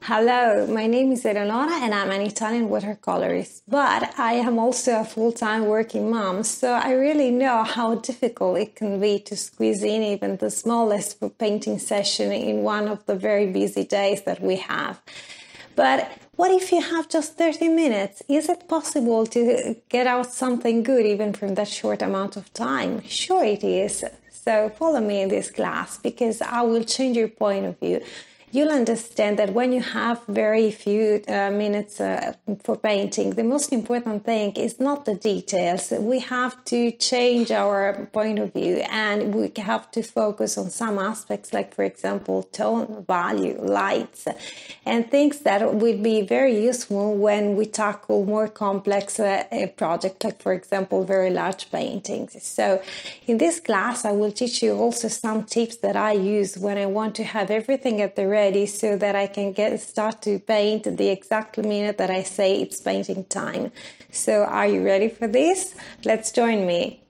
Hello, my name is Eleonora and I'm an Italian watercolorist, but I am also a full-time working mom, so I really know how difficult it can be to squeeze in even the smallest painting session in one of the very busy days that we have. But what if you have just 30 minutes? Is it possible to get out something good even from that short amount of time? Sure it is. So follow me in this class because I will change your point of view. You'll understand that when you have very few minutes for painting, the most important thing is not the details. We have to change our point of view and we have to focus on some aspects like, for example, tone, value, lights, and things that will be very useful when we tackle more complex projects like, for example, very large paintings. So in this class, I will teach you also some tips that I use when I want to have everything at the ready so that I can start to paint the exact minute that I say it's painting time. So are you ready for this? Let's join me.